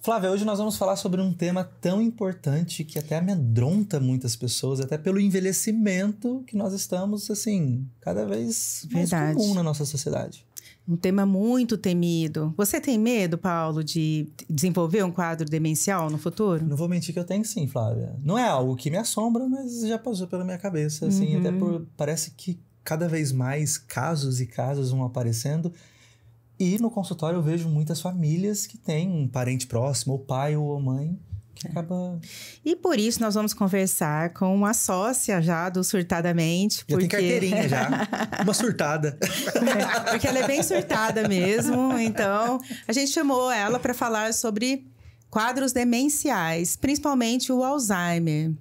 Flávia, hoje nós vamos falar sobre um tema tão importante que até amedronta muitas pessoas, até pelo envelhecimento que nós estamos, assim, cada vez mais comum na nossa sociedade. Um tema muito temido. Você tem medo, Paulo, de desenvolver um quadro demencial no futuro? Não vou mentir que eu tenho sim, Flávia. Não é algo que me assombra, mas já passou pela minha cabeça, assim, até parece que cada vez mais casos e casos vão aparecendo. E no consultório eu vejo muitas famílias que têm um parente próximo, ou pai ou mãe, que acaba... E por isso nós vamos conversar com uma sócia já do Surtadamente. Já tem carteirinha já, uma surtada. Porque ela é bem surtada mesmo, então a gente chamou ela para falar sobre quadros demenciais, principalmente o Alzheimer.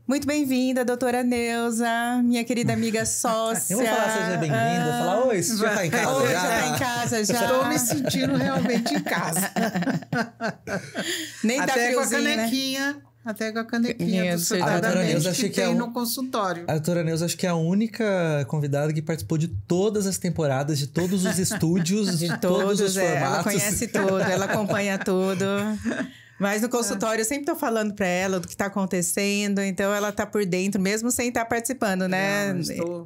Muito bem-vinda, doutora Neuza, minha querida amiga sócia. Eu vou falar seja bem-vinda, falar oi, você já tá em casa Oi, já? Já tá em casa já. Estou me sentindo realmente em casa. Nem até tá friozinho, com a canequinha, né? Até com a canequinha do Surtadamente que tem no consultório. A doutora Neuza acho que é a única convidada que participou de todas as temporadas, de todos os estúdios, de todos os formatos. Ela conhece tudo, ela acompanha tudo. Mas no consultório eu sempre tô falando para ela do que tá acontecendo, então ela tá por dentro, mesmo sem estar participando, né?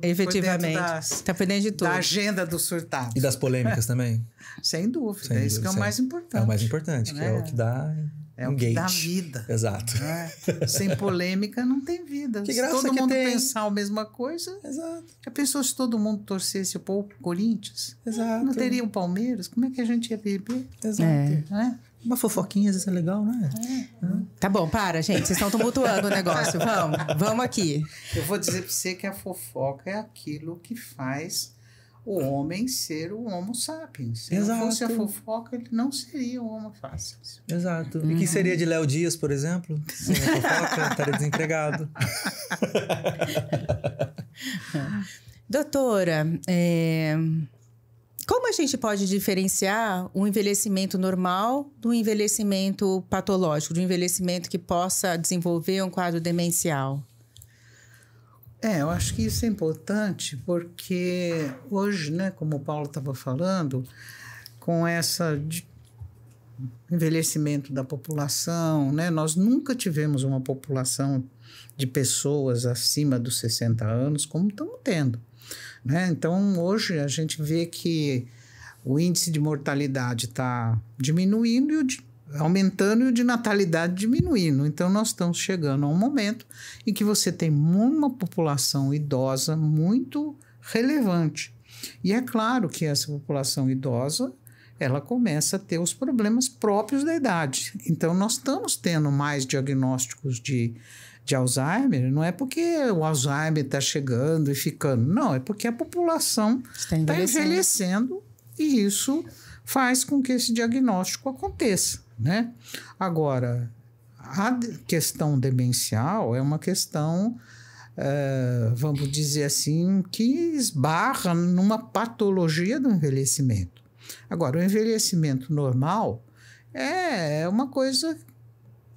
Efetivamente. Tá por dentro de tudo. Da agenda do surtado. E das polêmicas também? Sem dúvida. Isso que é o mais importante. É o mais importante, que é o que dá... É o que dá vida. Exato. Sem polêmica não tem vida. Que se graça todo que mundo tem. pensar a mesma coisa... Exato. Já pensou se todo mundo torcesse pro Corinthians? Exato. Não teria o Palmeiras? Como é que a gente ia beber? Exato. Uma fofoquinha às vezes é legal, né? Tá bom, para, gente. Vocês estão tumultuando o negócio. Vamos aqui. Eu vou dizer pra você que a fofoca é aquilo que faz o homem ser o Homo sapiens. Se não fosse a fofoca, ele não seria o Homo sapiens. Exato. E que seria de Léo Dias, por exemplo? Sem a fofoca, estaria desempregado. Doutora, como a gente pode diferenciar o envelhecimento normal do envelhecimento patológico, do envelhecimento que possa desenvolver um quadro demencial? Eu acho que isso é importante porque hoje, né, como o Paulo estava falando, com esse envelhecimento da população, né, nós nunca tivemos uma população de pessoas acima dos 60 anos como estamos tendo. Né? Então, hoje a gente vê que o índice de mortalidade está diminuindo aumentando e o de natalidade diminuindo. Então, nós estamos chegando a um momento em que você tem uma população idosa muito relevante. E é claro que essa população idosa, ela começa a ter os problemas próprios da idade. Então, nós estamos tendo mais diagnósticos de Alzheimer, não é porque o Alzheimer está chegando e ficando, não, é porque a população está envelhecendo e isso faz com que esse diagnóstico aconteça, né? Agora, a questão demencial é uma questão, vamos dizer assim, que esbarra numa patologia do envelhecimento. Agora, o envelhecimento normal é uma coisa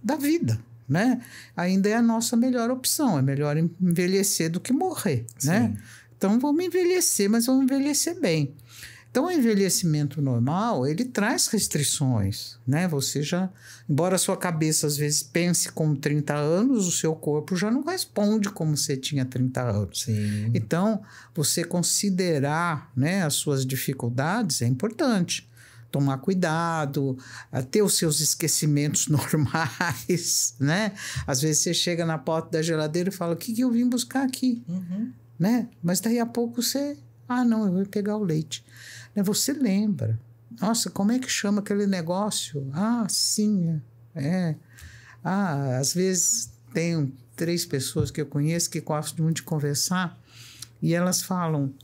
da vida, né? Ainda é a nossa melhor opção, é melhor envelhecer do que morrer, né? Então, vamos envelhecer, mas vamos envelhecer bem. Então, o envelhecimento normal, ele traz restrições, né? Você já, embora a sua cabeça às vezes pense com 30 anos, o seu corpo já não responde como você tinha 30 anos. Sim. Então, você considerar, né, as suas dificuldades é importante. Tomar cuidado, ter os seus esquecimentos normais, né? Às vezes você chega na porta da geladeira e fala, o que eu vim buscar aqui? Né? Mas daí a pouco você... não, eu vou pegar o leite. Você lembra. Nossa, como é que chama aquele negócio? Sim, às vezes tem 3 pessoas que eu conheço que gostam muito de conversar e elas falam,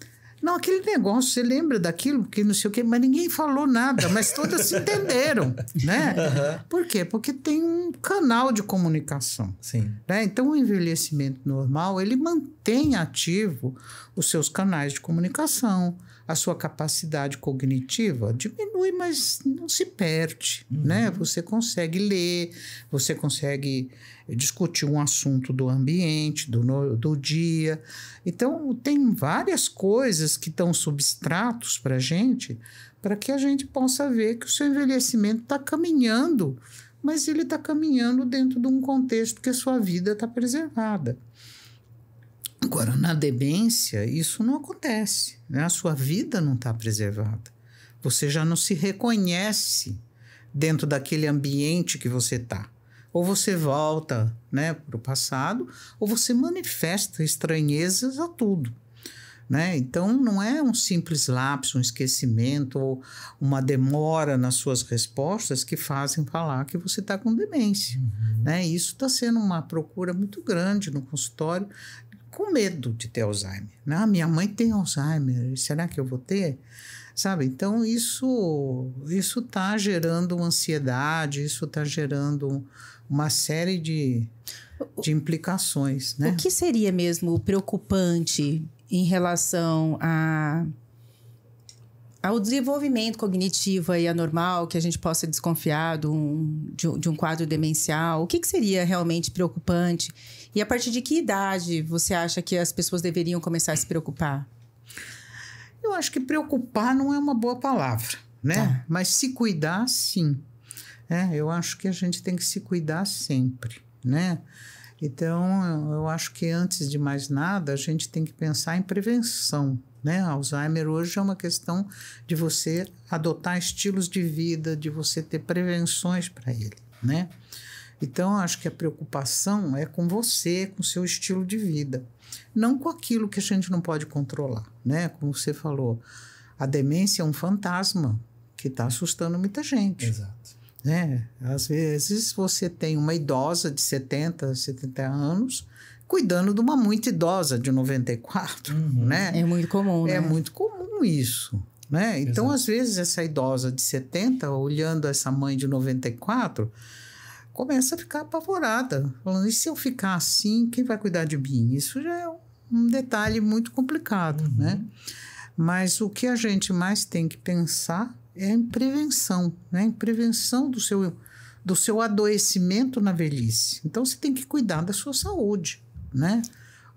não, aquele negócio, você lembra daquilo, que não sei o quê, mas ninguém falou nada, mas todas se entenderam, né? Por quê? Porque tem um canal de comunicação. Sim. Né? Então, o envelhecimento normal, ele mantém ativo os seus canais de comunicação, a sua capacidade cognitiva diminui, mas não se perde, né? Você consegue ler, você consegue discutir um assunto do ambiente, do dia. Então, tem várias coisas que estão substratos para a gente, para que a gente possa ver que o seu envelhecimento está caminhando, mas ele está caminhando dentro de um contexto que a sua vida está preservada. Agora, na demência, isso não acontece, né? A sua vida não está preservada. Você já não se reconhece dentro daquele ambiente que você está. Ou você volta, né, para o passado, ou você manifesta estranhezas a tudo, né? Então, não é um simples lapso, um esquecimento ou uma demora nas suas respostas que fazem falar que você está com demência, né? Isso está sendo uma procura muito grande no consultório, com medo de ter Alzheimer, né? Ah, minha mãe tem Alzheimer, será que eu vou ter? Sabe? Então, isso está gerando ansiedade, isso está gerando uma série de implicações, né? O que seria mesmo preocupante em relação ao desenvolvimento cognitivo aí anormal, que a gente possa desconfiar de um quadro demencial? O que seria realmente preocupante? E a partir de que idade você acha que as pessoas deveriam começar a se preocupar? Eu acho que preocupar não é uma boa palavra, né? Mas se cuidar, sim. Eu acho que a gente tem que se cuidar sempre, né? Então, eu acho que antes de mais nada, a gente tem que pensar em prevenção, né? Alzheimer hoje é uma questão de você adotar estilos de vida, de você ter prevenções para ele, né? Então, eu acho que a preocupação é com você, com o seu estilo de vida, não com aquilo que a gente não pode controlar, né? Como você falou, a demência é um fantasma que está assustando muita gente. Exato. Né? Às vezes você tem uma idosa de 70 anos cuidando de uma muito idosa de 94, né? É muito comum, né? É muito comum isso, né? Então, Exato. às vezes, essa idosa de 70, olhando essa mãe de 94, começa a ficar apavorada, falando, e se eu ficar assim, quem vai cuidar de mim? Isso já é um detalhe muito complicado, né? Mas o que a gente mais tem que pensar é em prevenção, né? Em prevenção do seu adoecimento na velhice. Então, você tem que cuidar da sua saúde, né?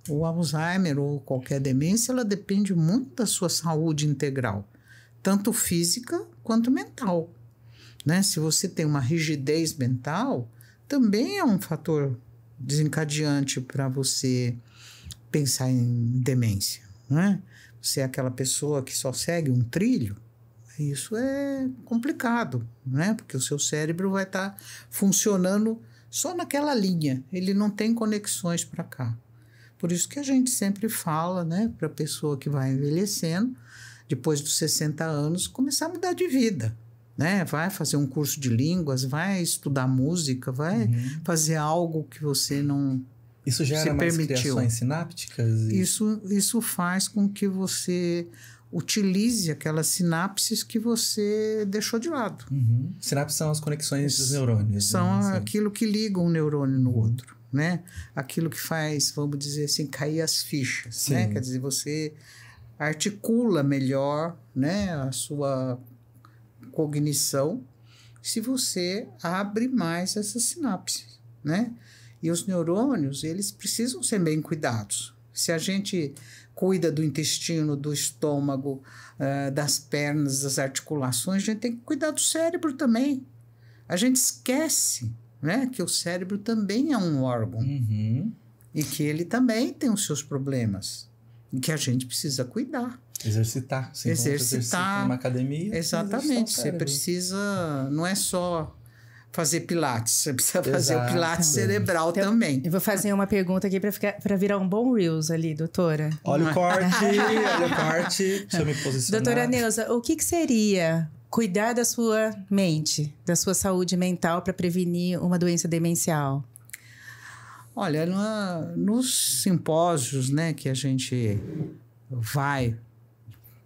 O Alzheimer ou qualquer demência, ela depende muito da sua saúde integral, tanto física quanto mental, né? Se você tem uma rigidez mental, também é um fator desencadeante para você pensar em demência, né? Você é aquela pessoa que só segue um trilho, isso é complicado, né? Porque o seu cérebro vai estar funcionando só naquela linha, ele não tem conexões para cá. Por isso que a gente sempre fala, né, para a pessoa que vai envelhecendo, depois dos 60 anos, começar a mudar de vida, né? Vai fazer um curso de línguas, vai estudar música, vai fazer algo que você não Isso gera se mais permitiu. criações sinápticas? Isso faz com que você utilize aquelas sinapses que você deixou de lado. Sinapses são as conexões dos neurônios. São né? aquilo que liga um neurônio no outro, né? Aquilo que faz, vamos dizer assim, cair as fichas, né? Quer dizer, você articula melhor, né, a sua cognição se você abre mais essas sinapses, né? E os neurônios, eles precisam ser bem cuidados. Se a gente cuida do intestino, do estômago, das pernas, das articulações, a gente tem que cuidar do cérebro também. A gente esquece, né, que o cérebro também é um órgão e que ele também tem os seus problemas e que a gente precisa cuidar. Exercitar. Exercitar numa academia. Exatamente. Você precisa, não é só fazer pilates, você precisa fazer o pilates cerebral também. Eu vou fazer uma pergunta aqui para virar um bom Reels ali, doutora. Olha o corte, deixa eu me posicionar. Doutora Neuza, o que seria cuidar da sua mente, da sua saúde mental para prevenir uma doença demencial? Olha, nos simpósios, né, que a gente vai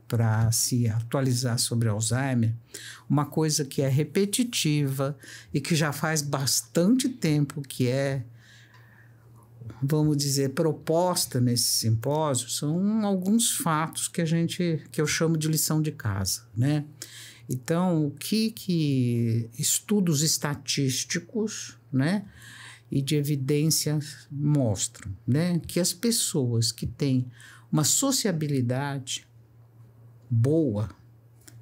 para se atualizar sobre Alzheimer, uma coisa que é repetitiva e que já faz bastante tempo que é, vamos dizer, proposta nesse simpósio, são alguns fatos que eu chamo de lição de casa, né? Então, o que estudos estatísticos, né, e de evidências mostram, né, que as pessoas que têm uma sociabilidade boa,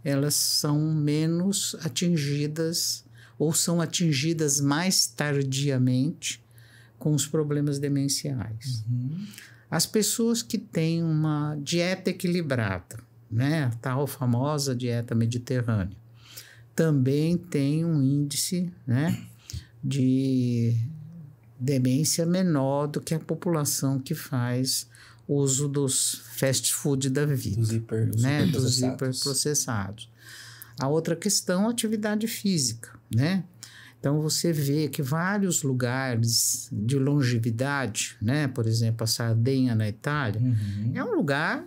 elas são menos atingidas ou são atingidas mais tardiamente com os problemas demenciais. As pessoas que têm uma dieta equilibrada, né, a tal famosa dieta mediterrânea, também tem um índice, né, de demência menor do que a população que faz uso dos fast food da vida, dos hiperprocessados. A outra questão é a atividade física, né? Então, você vê que vários lugares de longevidade, né? Por exemplo, a Sardenha, na Itália, é um lugar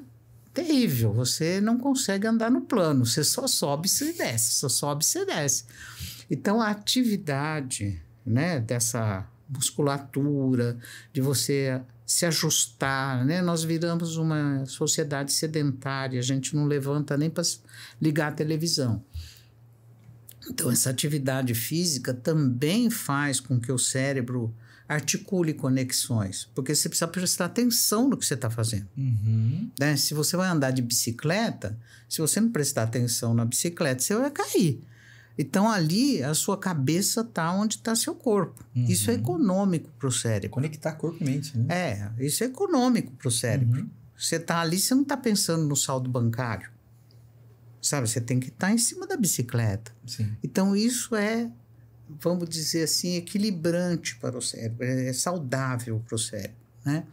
terrível. Você não consegue andar no plano, você só sobe e você desce, só sobe e você desce. Então, a atividade, né, dessa musculatura, de você se ajustar, né? Nós viramos uma sociedade sedentária, a gente não levanta nem para ligar a televisão. Então, essa atividade física também faz com que o cérebro articule conexões, porque você precisa prestar atenção no que você está fazendo. Né? Se você vai andar de bicicleta, se você não prestar atenção na bicicleta, você vai cair. Então, ali, a sua cabeça está onde está seu corpo. Isso é econômico para o cérebro. Conectar corpo e mente, né? Isso é econômico para o cérebro. Você está ali, você não está pensando no saldo bancário. Sabe? Você tem que estar em cima da bicicleta. Sim. Então, isso é, vamos dizer assim, equilibrante para o cérebro. É saudável para o cérebro, né?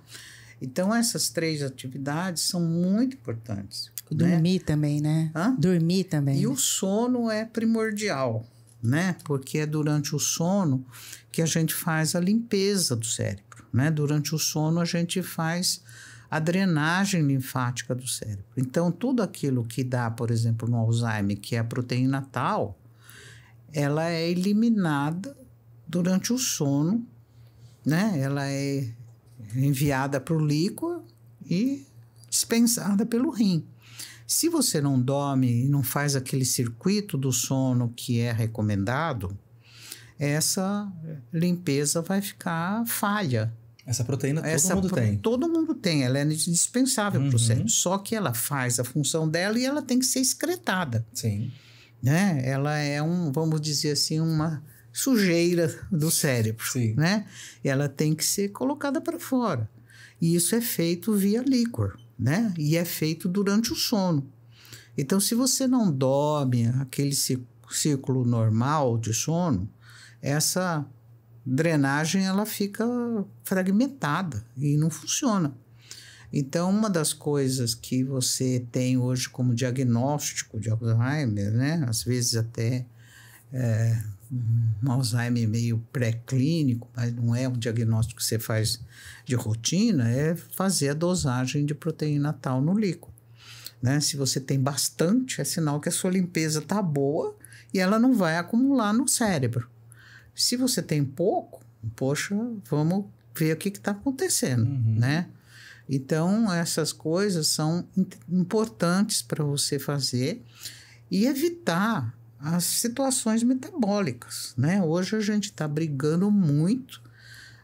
Então, essas 3 atividades são muito importantes. Dormir também, né? Dormir também. E o sono é primordial, né? Porque é durante o sono que a gente faz a limpeza do cérebro, né? Durante o sono a gente faz a drenagem linfática do cérebro. Então, tudo aquilo que dá, por exemplo, no Alzheimer, que é a proteína tau, ela é eliminada durante o sono, né? Ela é enviada para o líquor e dispensada pelo rim. Se você não dorme e não faz aquele circuito do sono que é recomendado, essa limpeza vai ficar falha. Essa proteína todo mundo tem. Todo mundo tem, ela é indispensável para o cérebro. Só que ela faz a função dela e ela tem que ser excretada. Sim. Né? Ela é vamos dizer assim, uma sujeira do cérebro. Sim. Né? E ela tem que ser colocada para fora. E isso é feito via líquor, né? E é feito durante o sono. Então, se você não dorme aquele ciclo normal de sono, essa drenagem ela fica fragmentada e não funciona. Então, uma das coisas que você tem hoje como diagnóstico de Alzheimer, né? Às vezes até um Alzheimer meio pré-clínico, mas não é um diagnóstico que você faz de rotina, é fazer a dosagem de proteína tau no líquido. Né? Se você tem bastante, é sinal que a sua limpeza está boa e ela não vai acumular no cérebro. Se você tem pouco, poxa, vamos ver o que está acontecendo, né? Então, essas coisas são importantes para você fazer e evitar as situações metabólicas, né? Hoje a gente está brigando muito,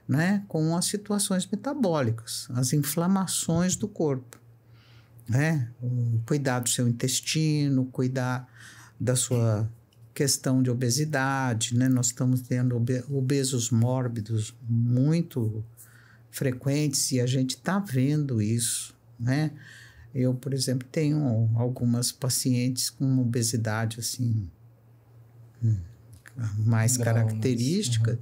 né, com as situações metabólicas, as inflamações do corpo, né? Cuidar do seu intestino, cuidar da sua questão de obesidade, né? Nós estamos tendo obesos mórbidos muito frequentes e a gente está vendo isso, né? Eu, por exemplo, tenho algumas pacientes com obesidade assim mais característica,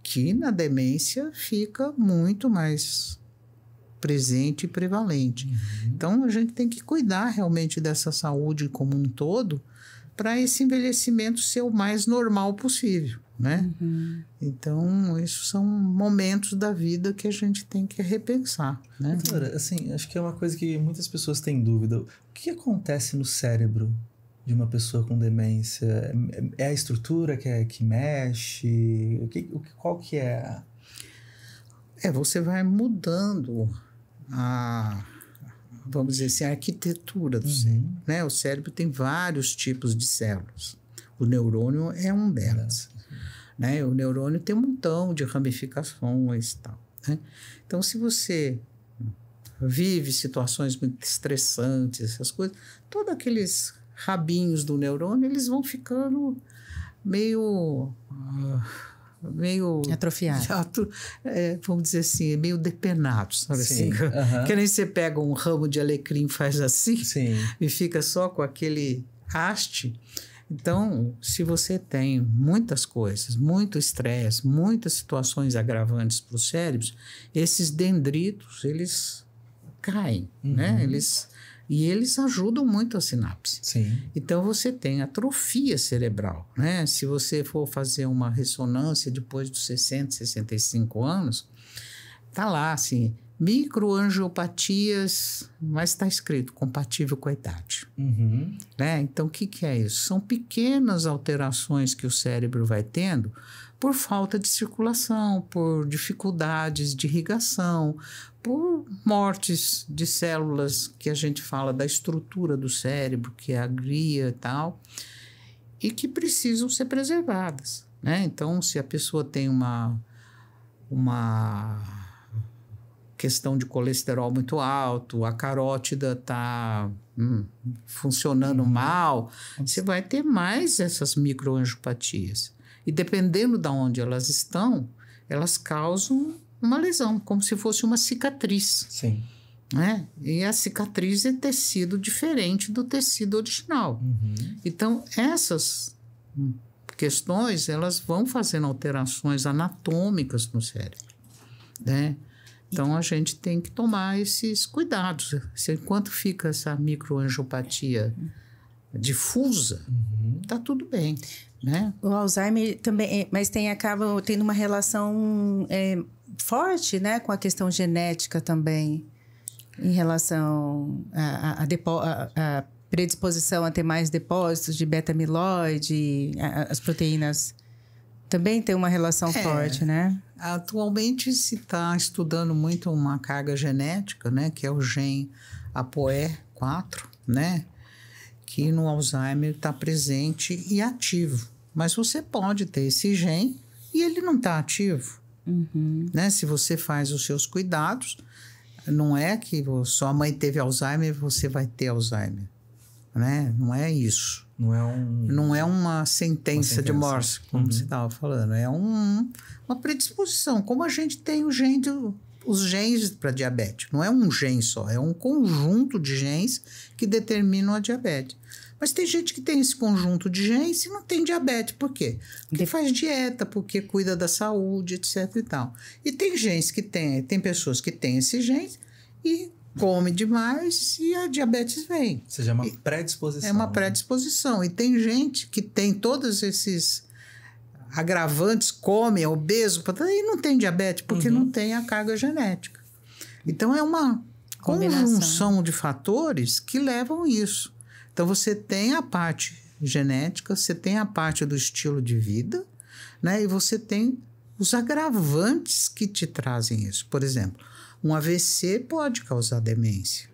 que na demência fica muito mais presente e prevalente. Então, a gente tem que cuidar realmente dessa saúde como um todo para esse envelhecimento ser o mais normal possível, né? Então, esses são momentos da vida que a gente tem que repensar, né? Doutora, assim, acho que é uma coisa que muitas pessoas têm dúvida. O que acontece no cérebro de uma pessoa com demência? É a estrutura que mexe? Qual que é? Você vai mudando vamos dizer assim, a arquitetura do cérebro, né? O cérebro tem vários tipos de células. O neurônio é um delas. né? O neurônio tem um montão de ramificações e tal, né? Então, se você vive situações muito estressantes, essas coisas, todos aqueles rabinhos do neurônio, eles vão ficando meio atrofiado. Vamos dizer assim, meio depenados, sabe? Sim, assim? Que nem você pega um ramo de alecrim e faz assim, Sim. e fica só com aquele haste. Então, se você tem muitas coisas, muito estresse, muitas situações agravantes para os cérebros, esses dendritos, eles caem, né? Eles ajudam muito a sinapse. Sim. Então, você tem atrofia cerebral, né? Se você for fazer uma ressonância depois dos 60, 65 anos, tá lá, assim, microangiopatias, mas está escrito compatível com a idade. Né? Então, o que é isso? São pequenas alterações que o cérebro vai tendo por falta de circulação, por dificuldades de irrigação, por mortes de células que a gente fala da estrutura do cérebro, que é a glia e tal, e que precisam ser preservadas, né? Então, se a pessoa tem uma questão de colesterol muito alto, a carótida está funcionando mal, você vai ter mais essas microangiopatias. E dependendo de onde elas estão, elas causam uma lesão, como se fosse uma cicatriz. Sim. Né? E a cicatriz é tecido diferente do tecido original. Então, essas questões, elas vão fazendo alterações anatômicas no cérebro, né? Então, a gente tem que tomar esses cuidados. Enquanto fica essa microangiopatia difusa, tá tudo bem, né? O Alzheimer também, mas acaba tendo uma relação forte, né, com a questão genética também, em relação à predisposição a ter mais depósitos de beta-amiloide, as proteínas. Também tem uma relação forte, né? Atualmente se está estudando muito uma carga genética, né? Que é o gene ApoE4, né? Que no Alzheimer está presente e ativo. Mas você pode ter esse gene e ele não está ativo, né? Se você faz os seus cuidados, não é que sua mãe teve Alzheimer e você vai ter Alzheimer, né? Não é isso. Não é uma sentença de morte, como você estava falando. É uma predisposição. Como a gente tem os genes para diabetes. Não é um gene só, é um conjunto de genes que determinam a diabetes. Mas tem gente que tem esse conjunto de genes e não tem diabetes. Por quê? Porque faz dieta, porque cuida da saúde, etc. e tal. E tem genes que tem pessoas que têm esses genes e come demais e a diabetes vem. Ou seja, é uma predisposição. É uma predisposição. E tem gente que tem todos esses agravantes, come, é obeso, e não tem diabetes, porque não tem a carga genética. Então, é uma conjunção de fatores que levam isso. Então, você tem a parte genética, você tem a parte do estilo de vida, né? E você tem os agravantes que te trazem isso. Por exemplo, um AVC pode causar demência,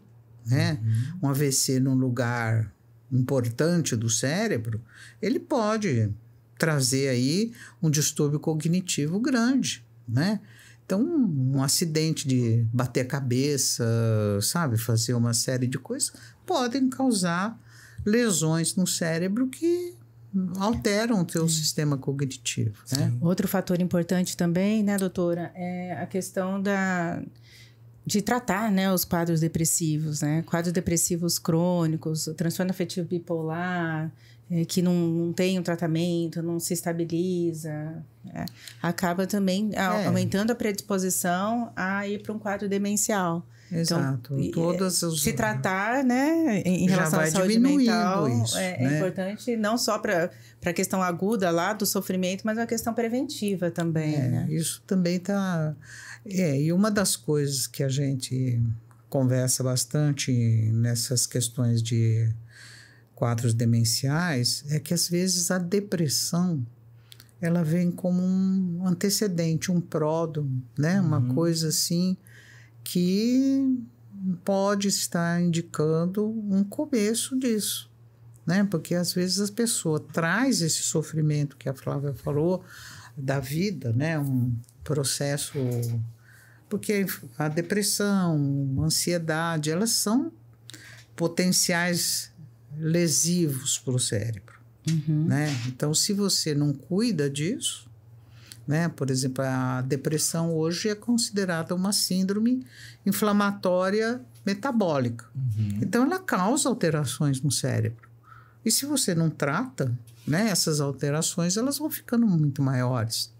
né? Um AVC num lugar importante do cérebro, ele pode trazer aí um distúrbio cognitivo grande, né? Então, um acidente de bater a cabeça, sabe? Fazer uma série de coisas, podem causar lesões no cérebro que alteram o teu sistema cognitivo, né? Outro fator importante também, né, doutora, é a questão de tratar, né, os quadros depressivos, né? Quadros depressivos crônicos, transtorno afetivo bipolar, que não tem um tratamento, não se estabiliza, acaba também aumentando a predisposição a ir para um quadro demencial. Exato. Então, se tratar, né, em relação à saúde mental, isso, é né? importante não só para a questão aguda lá do sofrimento, mas a questão preventiva também, né? Isso também está... e uma das coisas que a gente conversa bastante nessas questões de quadros demenciais é que, às vezes, a depressão ela vem como um antecedente, um pródromo, né? Uma coisa assim que pode estar indicando um começo disso, né? Porque às vezes a pessoa traz esse sofrimento que a Flávia falou, da vida, né? Um processo... Porque a depressão, a ansiedade, elas são potenciais lesivos para o cérebro, né? Então, se você não cuida disso, né? Por exemplo, a depressão hoje é considerada uma síndrome inflamatória metabólica. Então, ela causa alterações no cérebro. E se você não trata, né, essas alterações, elas vão ficando muito maiores.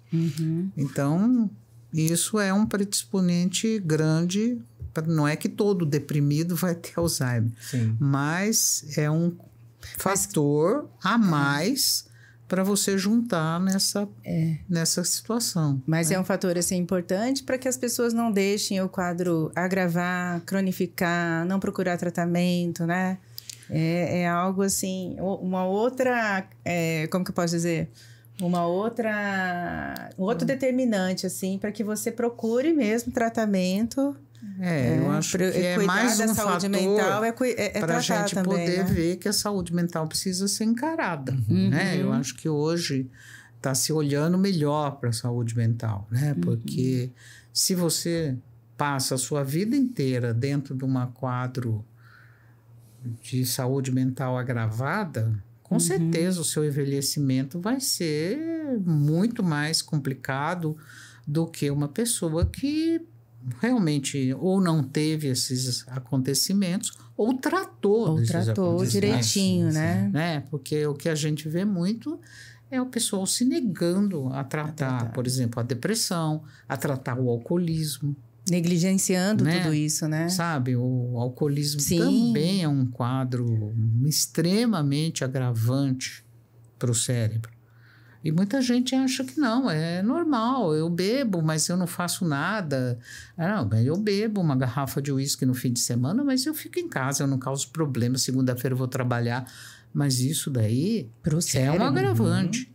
Então, isso é um predisponente grande. Não é que todo deprimido vai ter Alzheimer, Sim. mas é um fator a mais para você juntar nessa situação. Mas é um fator assim, importante para que as pessoas não deixem o quadro agravar, cronificar, não procurar tratamento, né? É algo assim, uma outra... como que eu posso dizer? Um outro determinante, assim, para que você procure mesmo tratamento. Eu acho que é mais um saúde fator mental para a gente também, poder né? ver que a saúde mental precisa ser encarada, né? Eu acho que hoje está se olhando melhor para a saúde mental, né? Porque se você passa a sua vida inteira dentro de um quadro de saúde mental agravada, com certeza o seu envelhecimento vai ser muito mais complicado do que uma pessoa que realmente ou não teve esses acontecimentos ou tratou desses acontecimentos. Direitinho, né? Porque o que a gente vê muito é o pessoal se negando a tratar, por exemplo, a depressão, a tratar o alcoolismo. Negligenciando tudo isso, né? Sabe, o alcoolismo também é um quadro extremamente agravante para o cérebro. E muita gente acha que não, é normal, eu bebo, mas eu não faço nada. Não, eu bebo uma garrafa de uísque no fim de semana, mas eu fico em casa, eu não causo problema, segunda-feira eu vou trabalhar. Mas isso daí é um agravante.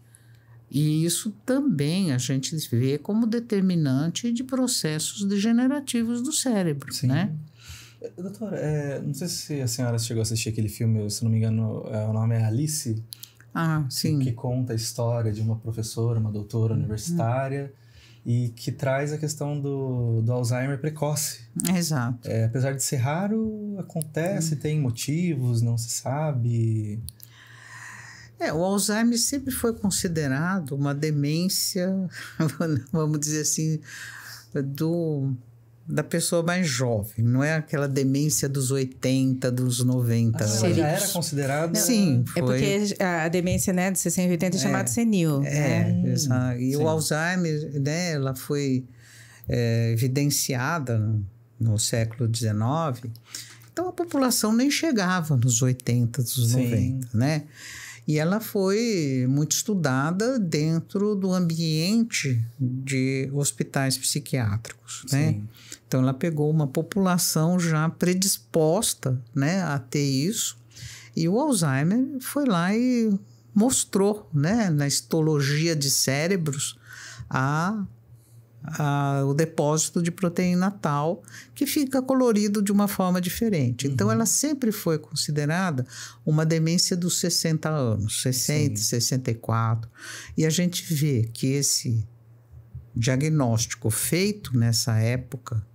E isso também a gente vê como determinante de processos degenerativos do cérebro, né? Doutora, não sei se a senhora chegou a assistir aquele filme, se não me engano, o nome é Alice. Sim. Que conta a história de uma professora, uma doutora universitária e que traz a questão do Alzheimer precoce. Exato. Apesar de ser raro, acontece, tem motivos, não se sabe... O Alzheimer sempre foi considerado uma demência, vamos dizer assim, da pessoa mais jovem. Não é aquela demência dos 80, dos 90. Ela já era considerada... Sim, foi. É porque a demência, né, de 60 e 80 é chamada senil. Exato. E o Alzheimer, né, ela foi evidenciada no século XIX. Então, a população nem chegava nos 80, dos 90, né? E ela foi muito estudada dentro do ambiente de hospitais psiquiátricos, né? Então, ela pegou uma população já predisposta, né, a ter isso. E o Alzheimer foi lá e mostrou, né, na histologia de cérebros, o depósito de proteína tal que fica colorido de uma forma diferente. Então, ela sempre foi considerada uma demência dos 60 anos, 60, 64. E a gente vê que esse diagnóstico feito nessa época,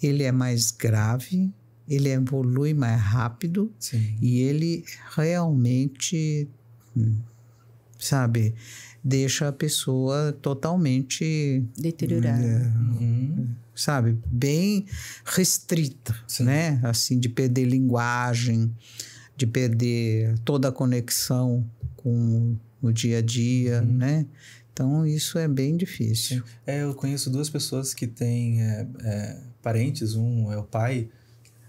ele é mais grave, ele evolui mais rápido e ele realmente, sabe... deixa a pessoa totalmente... deteriorada. Sabe? Bem restrita, né? Assim, de perder linguagem, de perder toda a conexão com o dia a dia, né? Então, isso é bem difícil. Eu conheço duas pessoas que têm parentes. Um é o pai,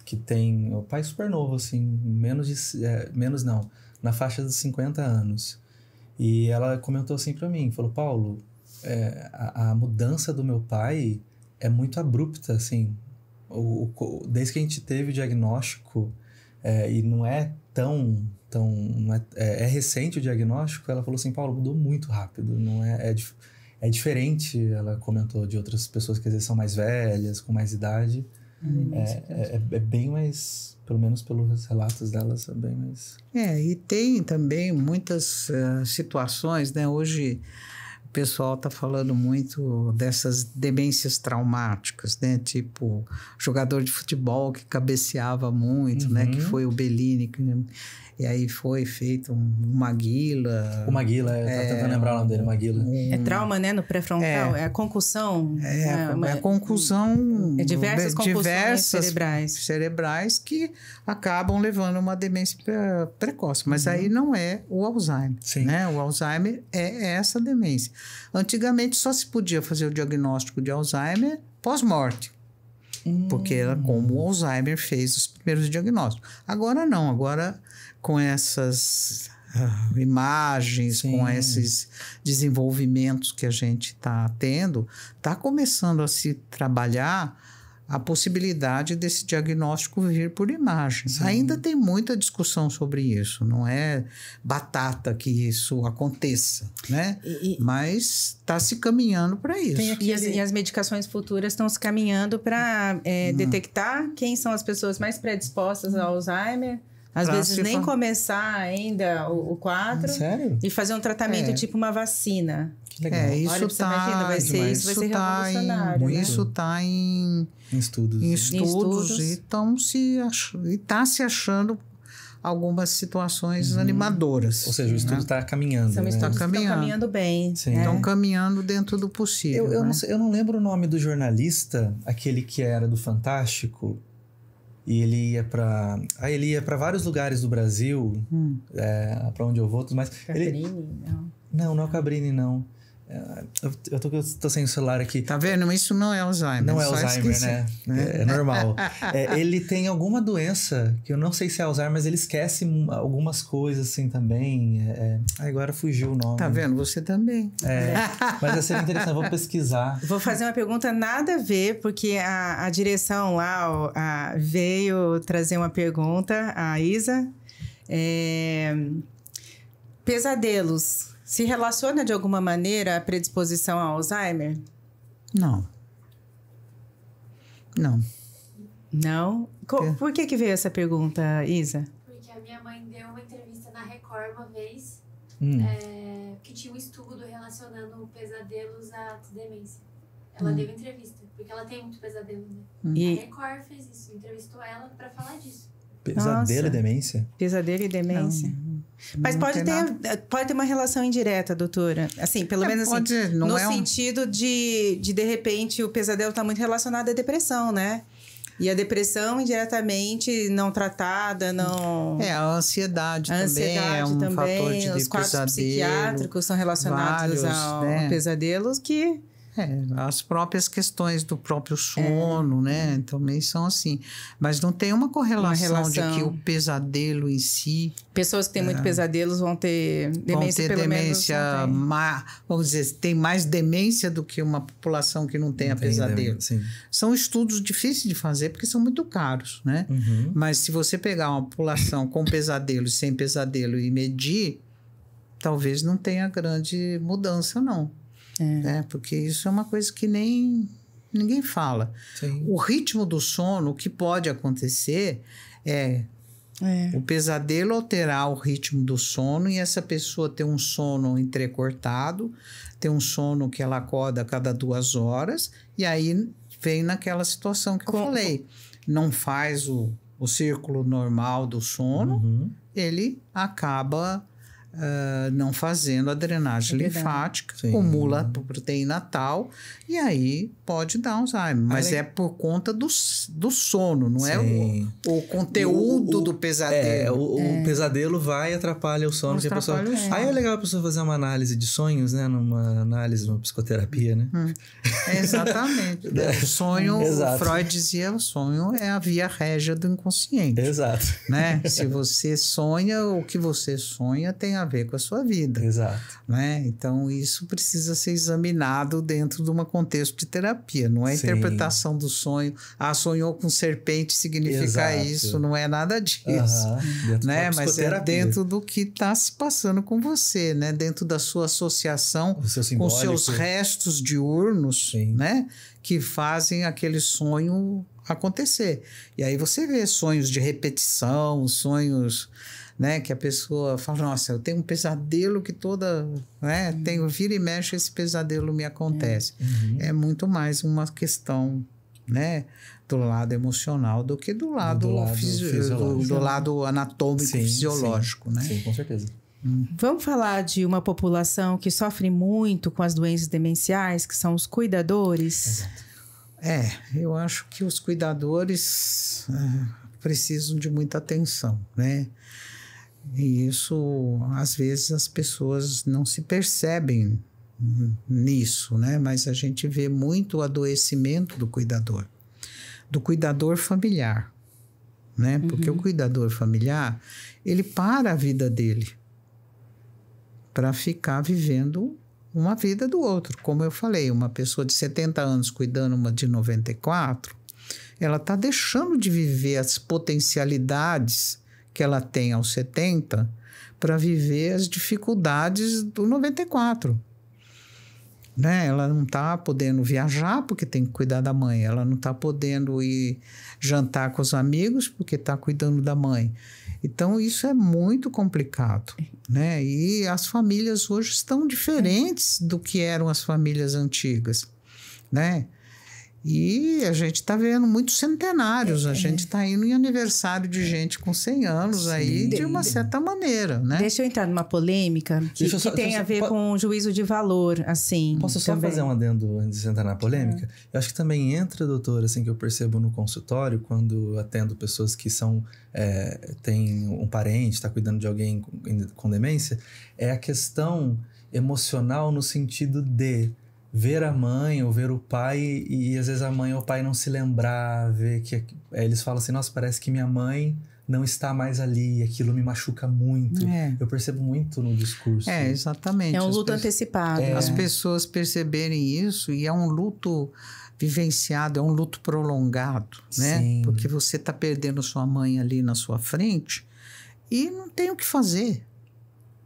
que tem... O pai super novo, assim, menos não, na faixa dos 50 anos. E ela comentou assim para mim, falou, Paulo, a mudança do meu pai é muito abrupta, assim, desde que a gente teve o diagnóstico, e não é tão não é recente o diagnóstico, ela falou assim, Paulo, mudou muito rápido, não é diferente, ela comentou, de outras pessoas que às vezes são mais velhas, com mais idade, é bem mais... Pelo menos pelos relatos delas, é bem mais... E tem também muitas situações, né? Hoje, pessoal está falando muito dessas demências traumáticas, né? Tipo, jogador de futebol que cabeceava muito, né? Que foi o Bellini. E aí foi feito um Maguila. O Maguila, eu tava tentando lembrar o nome dele, Maguila. É trauma, né? No pré-frontal, é a concussão. É a concussão. É diversas concussões cerebrais que acabam levando a uma demência precoce. Mas aí não é o Alzheimer. Sim. Né? O Alzheimer é essa demência. Antigamente só se podia fazer o diagnóstico de Alzheimer pós-morte. Porque era como o Alzheimer fez os primeiros diagnósticos. Agora não, agora com essas imagens, com esses desenvolvimentos que a gente está tendo, está começando a se trabalhar a possibilidade desse diagnóstico vir por imagem. Sim. Ainda tem muita discussão sobre isso, não é batata que isso aconteça, né? Mas está se caminhando para isso. E as medicações futuras estão se caminhando para detectar quem são as pessoas mais predispostas ao Alzheimer. Às vezes nem começar ainda o quadro. Sério? E fazer um tratamento tipo uma vacina. Que legal. Isso está... vai ser revolucionário. Isso está em estudos. E está se achando algumas situações animadoras. Ou seja, o estudo está caminhando. São estudos que estão caminhando bem. Estão caminhando dentro do possível. Eu não lembro o nome do jornalista, aquele que era do Fantástico. E ele ia para vários lugares do Brasil, para onde eu vou, mas Cabrini, não é o Cabrini, não. Eu tô sem o celular aqui. Tá vendo? Mas isso não é Alzheimer. Não é Alzheimer, né? É normal. Ele tem alguma doença, que eu não sei se é Alzheimer, mas ele esquece algumas coisas assim também. Agora fugiu o nome. Tá vendo? Você também. Mas vai ser interessante, eu vou pesquisar. Vou fazer uma pergunta nada a ver, porque a direção lá veio trazer uma pergunta, a Isa. Pesadelos. Se relaciona de alguma maneira a predisposição ao Alzheimer? Não. Não? Por que veio essa pergunta, Isa? Porque a minha mãe deu uma entrevista na Record uma vez, que tinha um estudo relacionando pesadelos à demência. Ela deu entrevista, porque ela tem muito pesadelo, né? E a Record fez isso, entrevistou ela para falar disso. Pesadelo e demência? Pesadelo e demência. Não. Mas pode ter uma relação indireta, doutora. Assim, pelo menos assim, no sentido de repente, o pesadelo está muito relacionado à depressão, né? E a depressão, indiretamente, não tratada, não... A ansiedade também é um fator de os quadros pesadelo. Psiquiátricos são relacionados ao pesadelos que... as próprias questões do próprio sono, né? Também são assim. Mas não tem uma correlação de que o pesadelo em si... Pessoas que têm muito pesadelos vão ter demência, vamos dizer, tem mais demência do que uma população que não tenha pesadelo. São estudos difíceis de fazer porque são muito caros, né? Mas se você pegar uma população com pesadelo e sem pesadelo e medir, talvez não tenha grande mudança, não. Porque isso é uma coisa que ninguém fala. Sim. O ritmo do sono, o que pode acontecer o pesadelo alterar o ritmo do sono e essa pessoa ter um sono entrecortado, ter um sono que ela acorda a cada 2 horas e aí vem naquela situação que eu falei. Não faz o círculo normal do sono, ele acaba... não fazendo a drenagem linfática, acumula proteína tal, e aí pode dar Alzheimer. Mas é por conta do sono, não é o conteúdo do pesadelo. O pesadelo vai e atrapalha o sono. Aí é legal a pessoa fazer uma análise de sonhos, né? Numa psicoterapia, né? Exatamente. O sonho, Freud dizia, o sonho é a via régia do inconsciente. Exato. Né? Se você sonha, o que você sonha tem a ver com a sua vida. Exato. Né? Então, isso precisa ser examinado dentro de um contexto de terapia. Não é interpretação do sonho. Sonhou com serpente significa isso. Não é nada disso. Né? Mas é dentro do que está se passando com você, né? Dentro da sua associação com seus restos diurnos, né? Que fazem aquele sonho acontecer. E aí você vê sonhos de repetição, sonhos né? Que a pessoa fala, nossa, eu tenho um pesadelo que toda, né? Tenho vira e mexe, esse pesadelo me acontece. É muito mais uma questão, né? Do lado emocional do que do lado do lado anatômico, fisiológico, né? Sim, com certeza. Vamos falar de uma população que sofre muito com as doenças demenciais, que são os cuidadores? Exato. Eu acho que os cuidadores precisam de muita atenção, né? E isso, às vezes, as pessoas não se percebem nisso, né? Mas a gente vê muito o adoecimento do cuidador familiar, né? Porque o cuidador familiar, ele para a vida dele para ficar vivendo uma vida do outro. Como eu falei, uma pessoa de 70 anos cuidando uma de 94, ela está deixando de viver as potencialidades que ela tem aos 70 para viver as dificuldades do 94. Né? Ela não está podendo viajar porque tem que cuidar da mãe. Ela não está podendo ir jantar com os amigos porque está cuidando da mãe. Então, isso é muito complicado, né? E as famílias hoje estão diferentes do que eram as famílias antigas, né? E a gente está vendo muitos centenários, a gente está indo em aniversário de gente com 100 anos aí, de uma certa maneira, né? Deixa eu entrar numa polêmica que tem a ver com o juízo de valor, assim. Posso só fazer um adendo antes de entrar na polêmica? Eu acho que também entra, doutora, assim, que eu percebo no consultório, quando atendo pessoas que são, tem um parente, está cuidando de alguém com demência, é a questão emocional no sentido de ver a mãe ou ver o pai e às vezes a mãe ou o pai não se lembrar, ver que eles falam assim, nossa, parece que minha mãe não está mais ali, aquilo me machuca muito. Eu percebo muito no discurso. Exatamente. É um luto antecipado. As pessoas perceberem isso e é um luto vivenciado, é um luto prolongado, né? Sim. Porque você está perdendo sua mãe ali na sua frente e não tem o que fazer.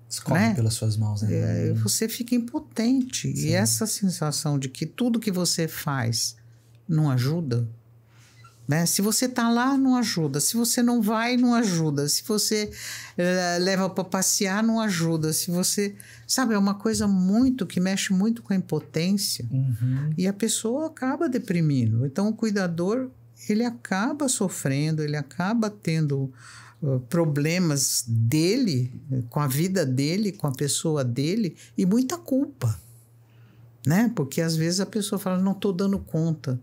Escorre pelas suas mãos, né? Você fica impotente. Sim. E essa sensação de que tudo que você faz não ajuda, né? Se você tá lá, não ajuda. Se você não vai, não ajuda. Se você leva para passear, não ajuda. Se você... Sabe, é uma coisa que mexe muito com a impotência. E a pessoa acaba deprimindo. Então, o cuidador, ele acaba sofrendo, ele acaba tendo problemas dele, com a vida dele, com a pessoa dele, e muita culpa, né? Porque às vezes a pessoa fala, não estou dando conta,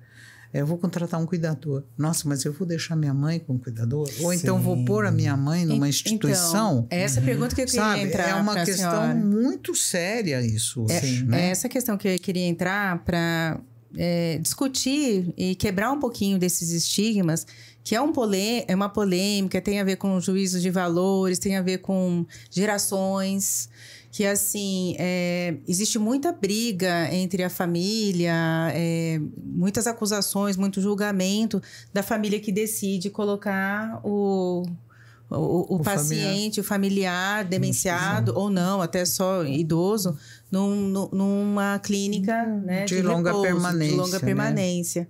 eu vou contratar um cuidador. Nossa, mas eu vou deixar minha mãe com um cuidador? Ou então vou pôr a minha mãe numa instituição? Então, essa pergunta que eu queria entrar. É uma questão senhora. Muito séria isso. É essa questão que eu queria entrar para discutir e quebrar um pouquinho desses estigmas, que é uma polêmica, tem a ver com juízos de valores, tem a ver com gerações, que assim, existe muita briga entre a família, muitas acusações, muito julgamento da família que decide colocar o paciente, o familiar demenciado ou não, até só idoso, numa clínica, né, de longa permanência. Né?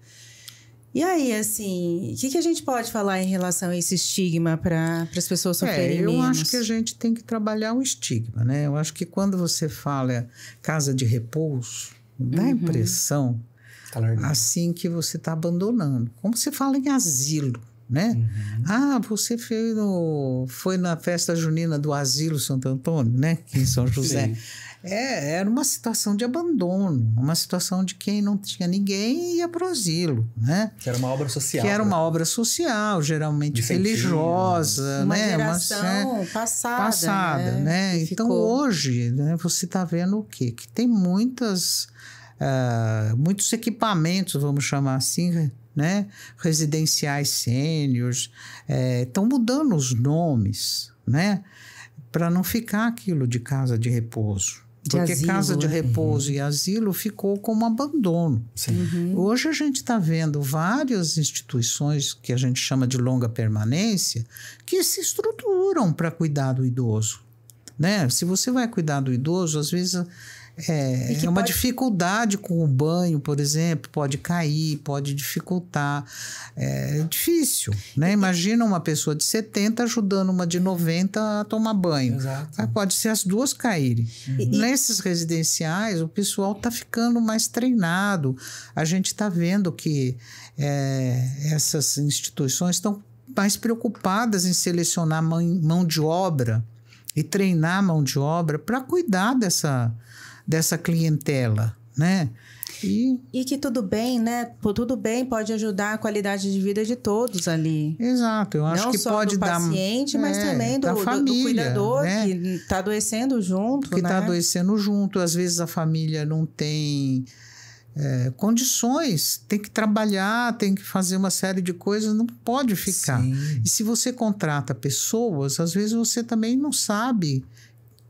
E aí, assim, o que a gente pode falar em relação a esse estigma para as pessoas sofrerem menos? Eu acho que a gente tem que trabalhar o estigma, né? Eu acho que quando você fala casa de repouso, dá a impressão, assim, que você está abandonando. Como você fala em asilo, né? Você foi na festa junina do Asilo Santo Antônio, né? Aqui em São José. Era uma situação de abandono, uma situação de quem não tinha ninguém e ia para o asilo, né? Que era uma obra social. Que era uma obra social, geralmente religiosa, uma né? Geração passada, né? Então, hoje, né, você está vendo o quê? Que tem muitos equipamentos, vamos chamar assim, né? Residenciais sêniores, estão mudando os nomes, né? Para não ficar aquilo de casa de repouso. Porque asilo, casa de repouso e asilo ficou como abandono. Hoje a gente está vendo várias instituições que a gente chama de longa permanência que se estruturam para cuidar do idoso, né? Se você vai cuidar do idoso, às vezes É uma dificuldade com o banho, por exemplo, pode cair, pode dificultar. É difícil, né? Imagina uma pessoa de 70 ajudando uma de 90 a tomar banho. Exato. Pode ser as duas caírem. Nesses residenciais, o pessoal está ficando mais treinado. A gente está vendo que essas instituições estão mais preocupadas em selecionar mão de obra e treinar a mão de obra para cuidar dessa clientela, né? E que tudo bem, né? Tudo bem, pode ajudar a qualidade de vida de todos ali. Exato, eu acho que pode dar... Não só do paciente, mas também do cuidador, né? Que está adoecendo junto, que está adoecendo junto. Às vezes a família não tem condições, tem que trabalhar, tem que fazer uma série de coisas, não pode ficar. Sim. E se você contrata pessoas, às vezes você também não sabe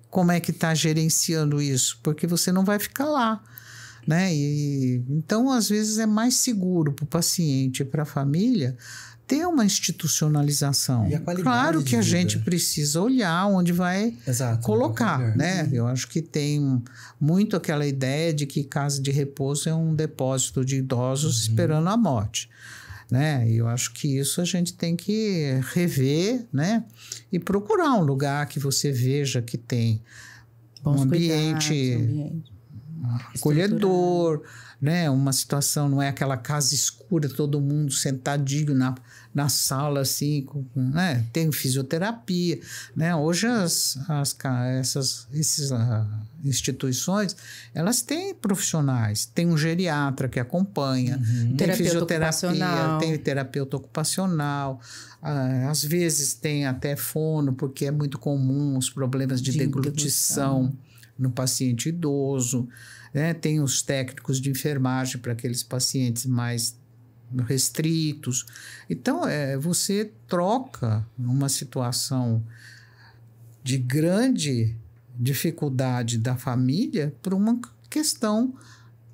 como é que está gerenciando isso, porque você não vai ficar lá, né? Então, às vezes, é mais seguro para o paciente e para a família ter uma institucionalização. E a qualidade claro que de a vida. gente precisa olhar onde vai colocar, né? Eu acho que tem muito aquela ideia de que casa de repouso é um depósito de idosos esperando a morte. Né? E eu acho que isso a gente tem que rever, né? E procurar um lugar que você veja que tem um ambiente acolhedor, né? Uma situação, não é aquela casa escura, todo mundo sentadinho na sala, assim, né? Tem fisioterapia, né? Hoje essas instituições, elas têm profissionais, tem um geriatra que acompanha, tem fisioterapia, tem terapeuta ocupacional, às vezes tem até fono, porque é muito comum os problemas de deglutição no paciente idoso, né? Tem os técnicos de enfermagem para aqueles pacientes mais restritos. Então, você troca uma situação de grande dificuldade da família por uma questão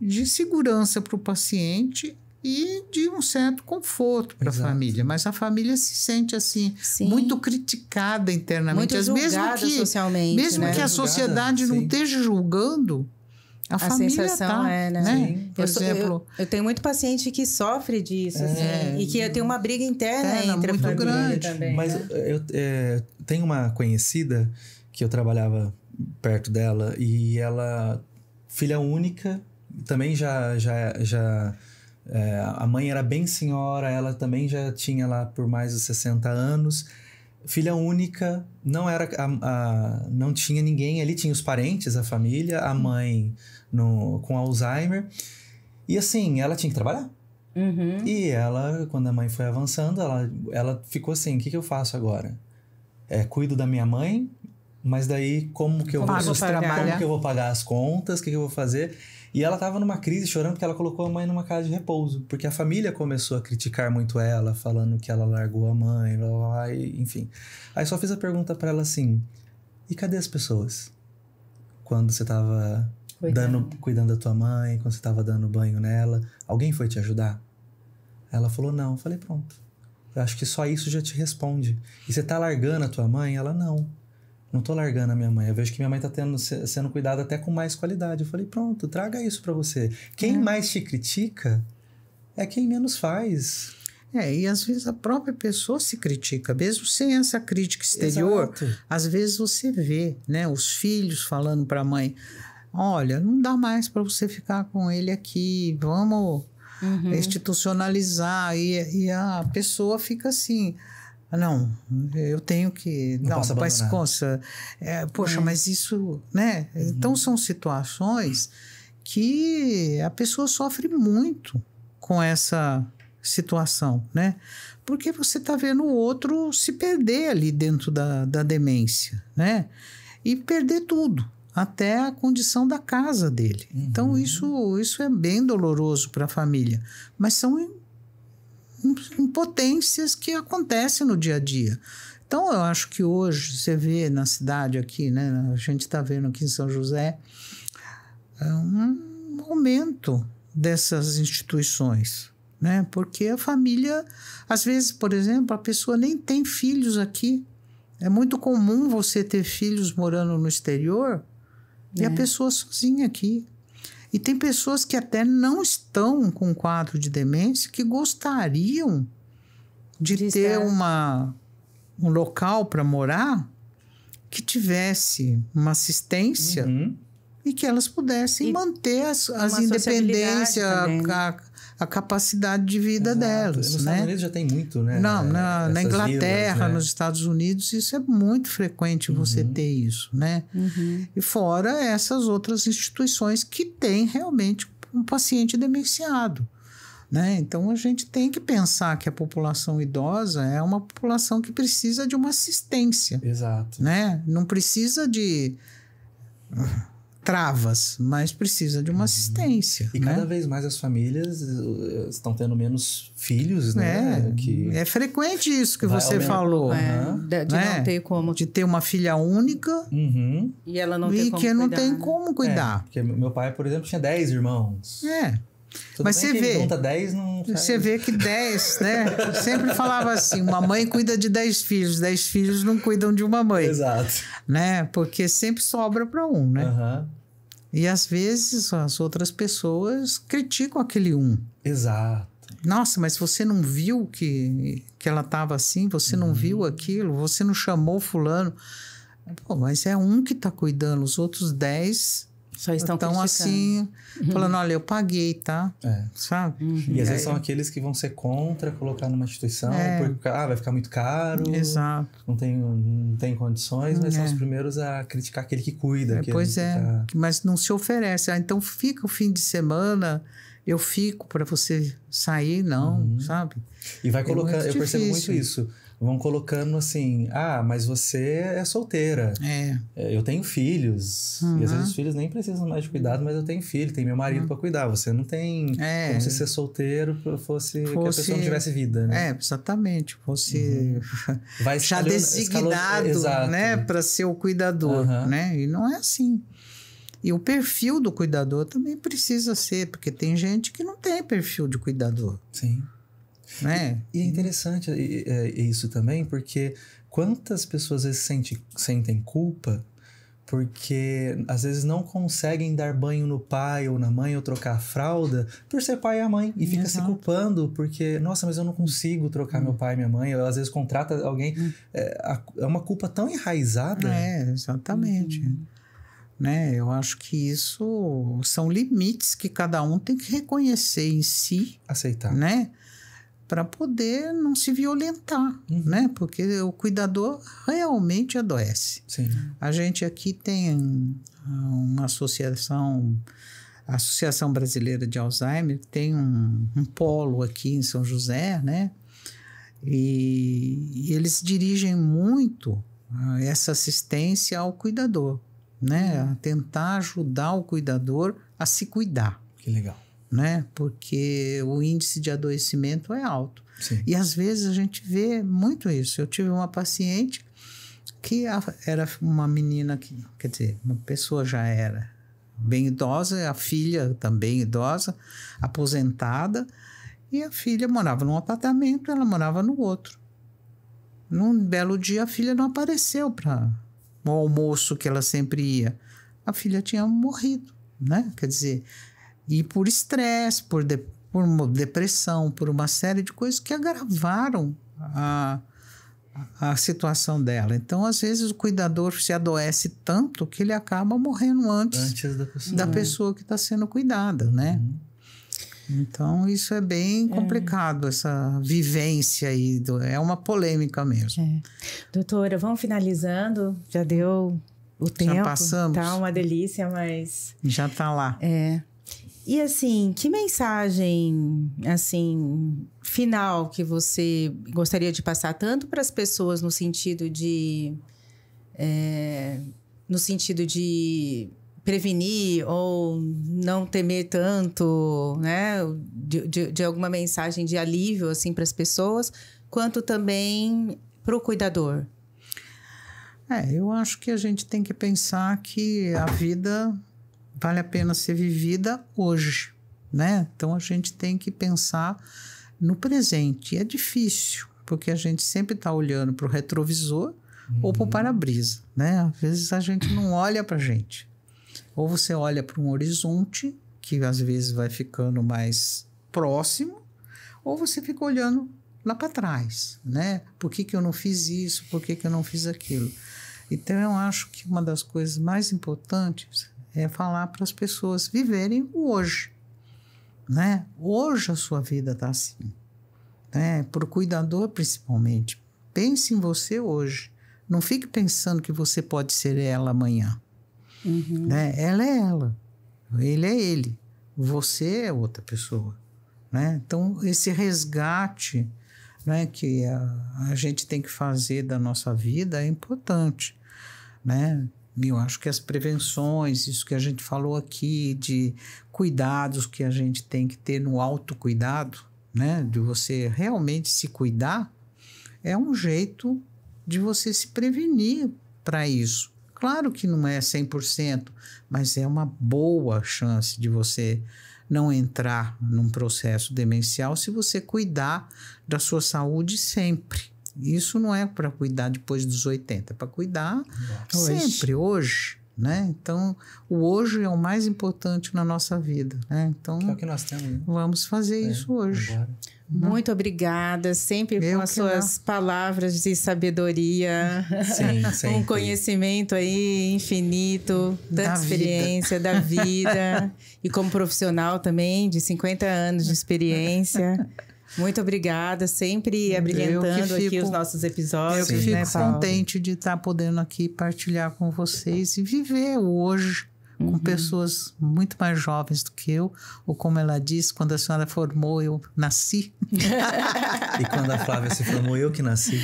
de segurança para o paciente e de um certo conforto para a família. Mas a família se sente assim, muito criticada internamente. Muito julgada socialmente. Mesmo que a sociedade não esteja julgando, a família sensação né? Sim. Por exemplo... Eu tenho muito paciente que sofre disso, assim, e que tem uma briga interna entre a família grande. também. Mas eu tenho uma conhecida que eu trabalhava perto dela e ela, filha única, também a mãe era bem senhora, ela também já tinha lá por mais de 60 anos. Filha única, não tinha ninguém ali, tinha os parentes, a família, a mãe com Alzheimer. E assim, ela tinha que trabalhar. E ela, quando a mãe foi avançando, ela ficou assim, o que eu faço agora? Cuido da minha mãe, mas daí como que eu vou pagar as contas, o que eu vou fazer? E ela estava numa crise, chorando, porque ela colocou a mãe numa casa de repouso. Porque a família começou a criticar muito ela, falando que ela largou a mãe, blá, blá, blá, enfim. Aí só fiz a pergunta para ela assim, e cadê as pessoas? Quando você estava cuidando da tua mãe, quando você estava dando banho nela, alguém foi te ajudar? Ela falou, não. Eu falei, pronto. Eu acho que só isso já te responde. E você tá largando a tua mãe? Ela, não tô largando a minha mãe. Eu vejo que minha mãe tá sendo cuidada até com mais qualidade. Eu falei, pronto, traga isso para você. Quem mais te critica é quem menos faz. E às vezes a própria pessoa se critica, mesmo sem essa crítica exterior. Exato. Às vezes você vê, né, os filhos falando para a mãe, olha, não dá mais para você ficar com ele aqui, vamos institucionalizar. E a pessoa fica assim... Não, eu tenho que... Não posso abandonar. Poxa, mas isso... né? Então, são situações que a pessoa sofre muito com essa situação, né? Porque você está vendo o outro se perder ali dentro da demência, né? E perder tudo, até a condição da casa dele. Então, isso é bem doloroso para a família. Mas são impotências que acontecem no dia a dia. Então, eu acho que hoje, você vê na cidade aqui, né? A gente está vendo aqui em São José, um aumento dessas instituições, né? Porque a família, às vezes, por exemplo, a pessoa nem tem filhos aqui. É muito comum você ter filhos morando no exterior E a pessoa sozinha aqui. E tem pessoas que até não estão com quadro de demência que gostariam de ter um local para morar que tivesse uma assistência e que elas pudessem manter as independências, a capacidade de vida delas. Nos Estados Unidos já tem muito, né? Não, na Inglaterra, vilas, né? Nos Estados Unidos, isso é muito frequente você ter isso, né? E fora essas outras instituições que têm realmente um paciente demenciado. Né? Então, a gente tem que pensar que a população idosa é uma população que precisa de uma assistência. Exato. Né? Não precisa de travas, mas precisa de uma assistência. E cada vez mais as famílias estão tendo menos filhos, né? É frequente isso que você falou. De não ter como. De ter uma filha única e ela não tem como cuidar. Não tem como cuidar. Porque meu pai, por exemplo, tinha 10 irmãos. Mas você vê, junta 10, não você vê que 10, né? Eu sempre falava assim, uma mãe cuida de 10 filhos, 10 filhos não cuidam de uma mãe. Exato. Né? Porque sempre sobra para um, né? E às vezes as outras pessoas criticam aquele um. Exato. Nossa, mas você não viu que ela estava assim? Você não viu aquilo? Você não chamou fulano? Pô, mas é um que está cuidando, os outros 10... Só estão assim, falando, olha, eu paguei, tá? Sabe? E às vezes são aqueles que vão ser contra colocar numa instituição, porque vai ficar muito caro. Exato. Não tem condições, mas são os primeiros a criticar aquele que cuida. Mas não se oferece. Então fica o fim de semana, eu fico para você sair, não, sabe? E vai colocando, eu percebo muito isso. Vão colocando assim, mas você é solteira. Eu tenho filhos. E às vezes os filhos nem precisam mais de cuidado, mas eu tenho filho, tenho meu marido para cuidar. Você não tem como se ser solteiro fosse que a pessoa não tivesse vida, né? Exatamente. Fosse já designado, né, para ser o cuidador, né? E não é assim. E o perfil do cuidador também precisa ser, porque tem gente que não tem perfil de cuidador. Sim. Né? E é interessante isso também, porque quantas pessoas às vezes sentem culpa porque às vezes não conseguem dar banho no pai ou na mãe ou trocar a fralda por ser pai e a mãe. E fica se culpando porque, nossa, mas eu não consigo trocar meu pai e minha mãe. Ou às vezes contrata alguém. É uma culpa tão enraizada. Exatamente. Né? Eu acho que isso são limites que cada um tem que reconhecer em si. Aceitar. Né? Para poder não se violentar, né? Porque o cuidador realmente adoece. Sim. A gente aqui tem uma associação, a Associação Brasileira de Alzheimer, tem um polo aqui em São José, né? E eles dirigem muito essa assistência ao cuidador, né? A tentar ajudar o cuidador a se cuidar. Que legal. Né? Porque o índice de adoecimento é alto. Sim. E às vezes a gente vê muito isso. Eu tive uma paciente que era uma menina quer dizer, uma pessoa já era bem idosa, a filha também idosa, aposentada, e a filha morava num apartamento, ela morava no outro. Num belo dia a filha não apareceu para o almoço que ela sempre ia. A filha tinha morrido, né? Quer dizer, e por estresse, por depressão, por uma série de coisas que agravaram a situação dela. Então, às vezes, o cuidador se adoece tanto que ele acaba morrendo antes da pessoa que está sendo cuidada, né? Então, isso é bem complicado, essa vivência aí. É uma polêmica mesmo. Doutora, vamos finalizando. Já deu o tempo. Já passamos. Tá uma delícia, mas... Já está lá. E assim, que mensagem assim final que você gostaria de passar tanto para as pessoas no sentido de prevenir ou não temer tanto, né? De alguma mensagem de alívio assim para as pessoas, quanto também para o cuidador? Eu acho que a gente tem que pensar que a vida vale a pena ser vivida hoje, né? Então, a gente tem que pensar no presente. E é difícil, porque a gente sempre está olhando para o retrovisor ou para o para-brisa, né? Às vezes, a gente não olha para a gente. Ou você olha para um horizonte, que às vezes vai ficando mais próximo, ou você fica olhando lá para trás, né? Por que eu não fiz isso? Por que eu não fiz aquilo? Então, eu acho que uma das coisas mais importantes é falar para as pessoas viverem o hoje, né? Hoje a sua vida está assim, né? Para o cuidador, principalmente. Pense em você hoje. Não fique pensando que você pode ser ela amanhã. Né? Ela é ela. Ele é ele. Você é outra pessoa. Né? Então, esse resgate, né, que a gente tem que fazer da nossa vida é importante. Né? Eu acho que as prevenções, isso que a gente falou aqui, de cuidados que a gente tem que ter no autocuidado, né, de você realmente se cuidar, é um jeito de você se prevenir para isso. Claro que não é 100%, mas é uma boa chance de você não entrar num processo demencial se você cuidar da sua saúde sempre. Isso não é para cuidar depois dos 80, é para cuidar sempre, hoje, né? Então, o hoje é o mais importante na nossa vida, né? Então, que é o que nós temos, né? Vamos fazer isso hoje. Agora. Muito obrigada, sempre com as suas palavras de sabedoria, Sim, conhecimento aí infinito, tanta experiência da vida e como profissional também, de 50 anos de experiência. Muito obrigada, sempre abrilhantando aqui os nossos episódios. Eu fico contente de estar podendo aqui partilhar com vocês e viver o hoje com pessoas muito mais jovens do que eu, ou como ela disse, quando a senhora formou, eu nasci. E quando a Flávia se formou, eu que nasci.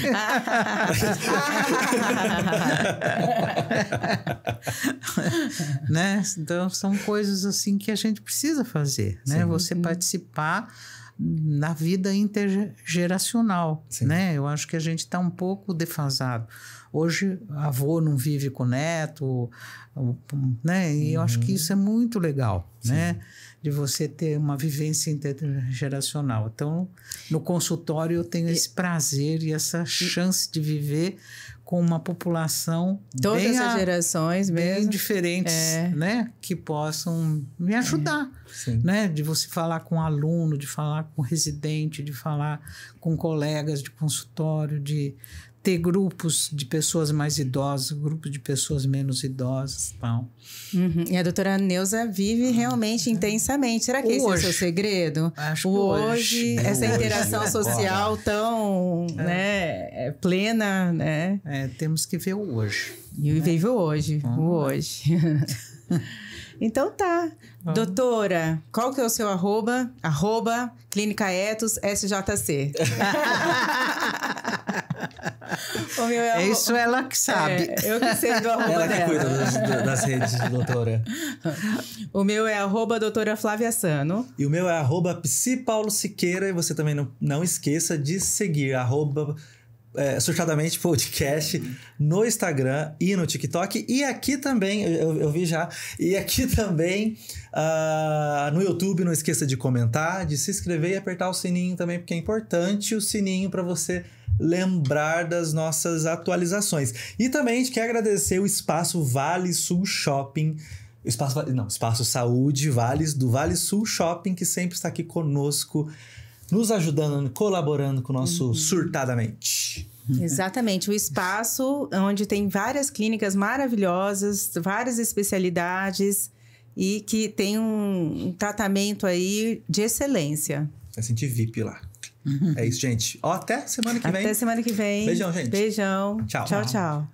Né? Então, são coisas assim que a gente precisa fazer, né? Você participar na vida intergeracional, né? Eu acho que a gente está um pouco defasado. Hoje, avô não vive com neto, né? E eu acho que isso é muito legal, né? De você ter uma vivência intergeracional. Então, no consultório eu tenho esse prazer e essa chance de viver com uma população todas as gerações mesmo, bem diferentes, né? Que possam me ajudar, né? De você falar com aluno, de falar com residente, de falar com colegas de consultório, de ter grupos de pessoas mais idosas, grupos de pessoas menos idosas, tal. E a doutora Neuza vive realmente intensamente. Será que esse é o seu segredo? Acho que hoje essa interação social tão plena, né? Temos que ver o hoje. E vive o hoje, o hoje. Então tá. Doutora, qual que é o seu arroba? Clínica Ethos SJC. O meu é isso ela que sabe. Eu que sei do arroba ela dela. que cuida das redes de doutora. O meu é doutora Flávia Sano. E o meu é @psipaulo_siqueira. E você também não esqueça de seguir Surtadamente Podcast no Instagram e no TikTok. E aqui também, eu vi já, e aqui também no YouTube. Não esqueça de comentar, de se inscrever e apertar o sininho também, porque é importante o sininho para você lembrar das nossas atualizações. E também a gente quer agradecer o Espaço Vale Sul Shopping, Espaço Saúde do Vale Sul Shopping, que sempre está aqui conosco, nos ajudando, colaborando com o nosso Surtadamente. Exatamente, o espaço onde tem várias clínicas maravilhosas, várias especialidades e que tem um tratamento aí de excelência. Vai sentir VIP lá. É isso, gente. Até semana que vem. Até semana que vem. Beijão, gente. Beijão. Tchau. Tchau, tchau.